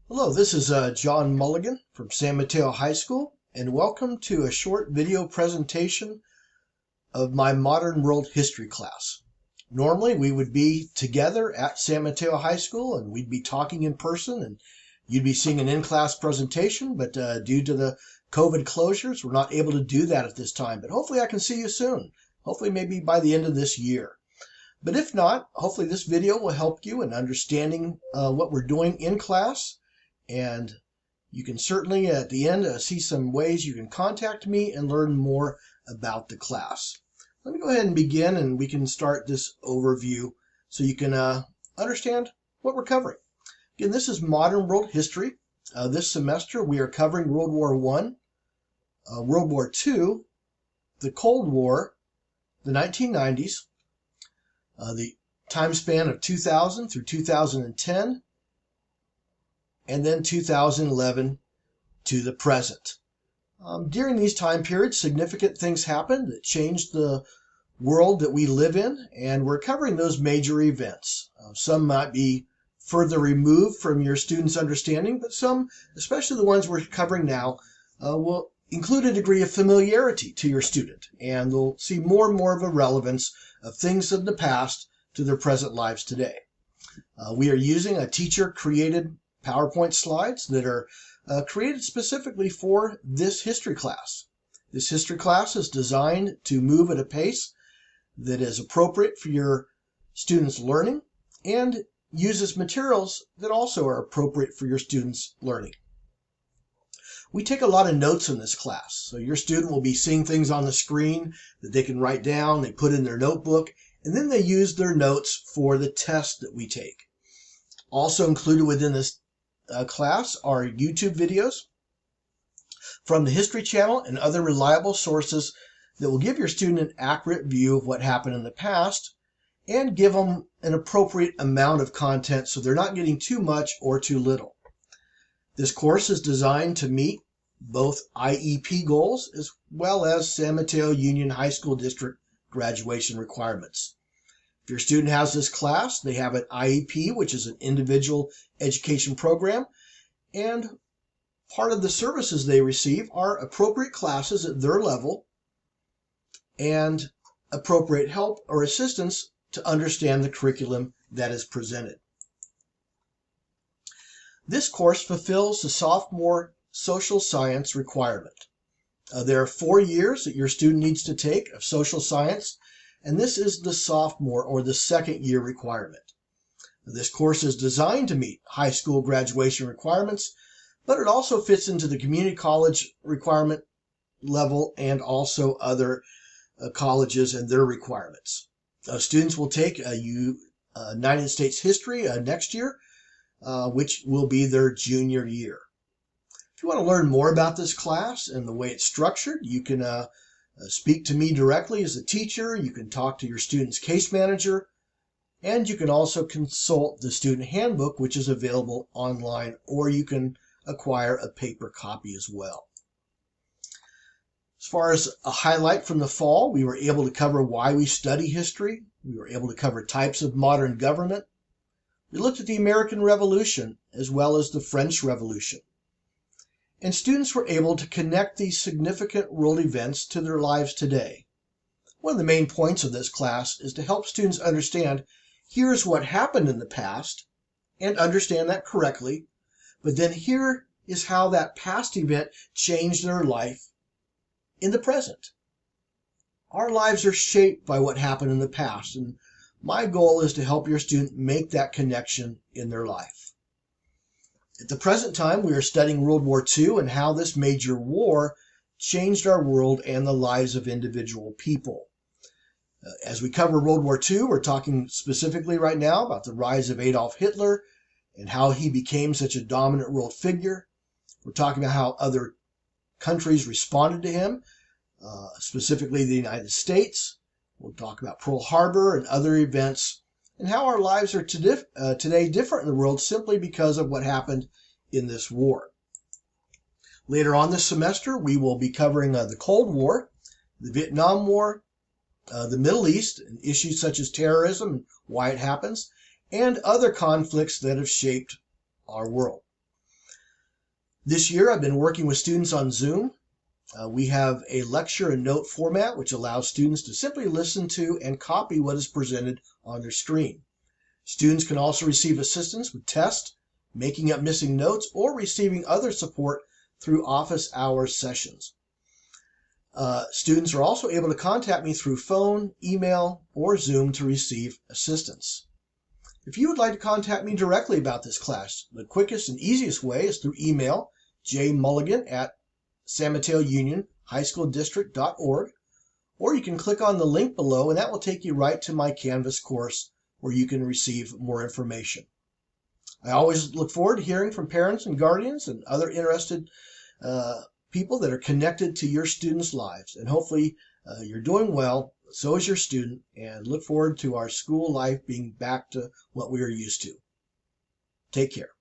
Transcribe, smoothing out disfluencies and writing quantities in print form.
Hello, this is John Mulligan from San Mateo High School, and welcome to a short video presentation of my Modern World History class. Normally, we would be together at San Mateo High School, and we'd be talking in person, and you'd be seeing an in-class presentation, but due to the COVID closures, we're not able to do that at this time. But hopefully I can see you soon, hopefully maybe by the end of this year. But if not, hopefully this video will help you in understanding what we're doing in class. And you can certainly at the end see some ways you can contact me and learn more about the class. Let me go ahead and begin, and we can start this overview so you can understand what we're covering. Again, this is Modern World History. This semester we are covering World War I, World War II, the Cold War, the 1990s, the time span of 2000 through 2010, and then 2011 to the present. During these time periods, significant things happened that changed the world that we live in, and we're covering those major events. Some might be further removed from your students' understanding, but some, especially the ones we're covering now, will include a degree of familiarity to your student, and they'll see more and more of a relevance of things in the past to their present lives today. We are using a teacher-created PowerPoint slides that are created specifically for this history class. This history class is designed to move at a pace that is appropriate for your students' learning and uses materials that also are appropriate for your students' learning. We take a lot of notes in this class, so your student will be seeing things on the screen that they can write down, they put in their notebook, and then they use their notes for the test that we take. Also included within this class are YouTube videos from the History Channel and other reliable sources that will give your student an accurate view of what happened in the past and give them an appropriate amount of content so they're not getting too much or too little. This course is designed to meet both IEP goals as well as San Mateo Union High School District graduation requirements. If your student has this class, they have an IEP, which is an individual education program, and part of the services they receive are appropriate classes at their level and appropriate help or assistance to understand the curriculum that is presented. This course fulfills the sophomore social science requirement. There are 4 years that your student needs to take of social science, and this is the sophomore or the second year requirement. This course is designed to meet high school graduation requirements, but it also fits into the community college requirement level and also other colleges and their requirements. Students will take United States history next year, which will be their junior year. If you want to learn more about this class and the way it's structured, you can speak to me directly as a teacher. You can talk to your student's case manager, and you can also consult the student handbook, which is available online, or you can acquire a paper copy as well. As far as a highlight from the fall, we were able to cover why we study history. We were able to cover types of modern government. We looked at the American Revolution as well as the French Revolution. And students were able to connect these significant world events to their lives today. One of the main points of this class is to help students understand here's what happened in the past and understand that correctly, but then here is how that past event changed their life in the present. Our lives are shaped by what happened in the past, and my goal is to help your student make that connection in their life. At the present time, we are studying World War II and how this major war changed our world and the lives of individual people. As we cover World War II, we're talking specifically right now about the rise of Adolf Hitler and how he became such a dominant world figure. We're talking about how other countries responded to him, specifically the United States. We'll talk about Pearl Harbor and other events, and how our lives are today different in the world simply because of what happened in this war. Later on this semester, we will be covering the Cold War, the Vietnam War, the Middle East, and issues such as terrorism and why it happens, and other conflicts that have shaped our world. This year I've been working with students on Zoom. We have a lecture and note format which allows students to simply listen to and copy what is presented on their screen. Students can also receive assistance with tests, making up missing notes, or receiving other support through office hours sessions. Students are also able to contact me through phone, email, or Zoom to receive assistance. If you would like to contact me directly about this class, the quickest and easiest way is through email, jmulligan@sanmatelounionhighschooldistrict.org, or you can click on the link below and that will take you right to my Canvas course where you can receive more information. I always look forward to hearing from parents and guardians and other interested people that are connected to your students' lives. And hopefully you're doing well, so is your student, and look forward to our school life being back to what we are used to. Take care.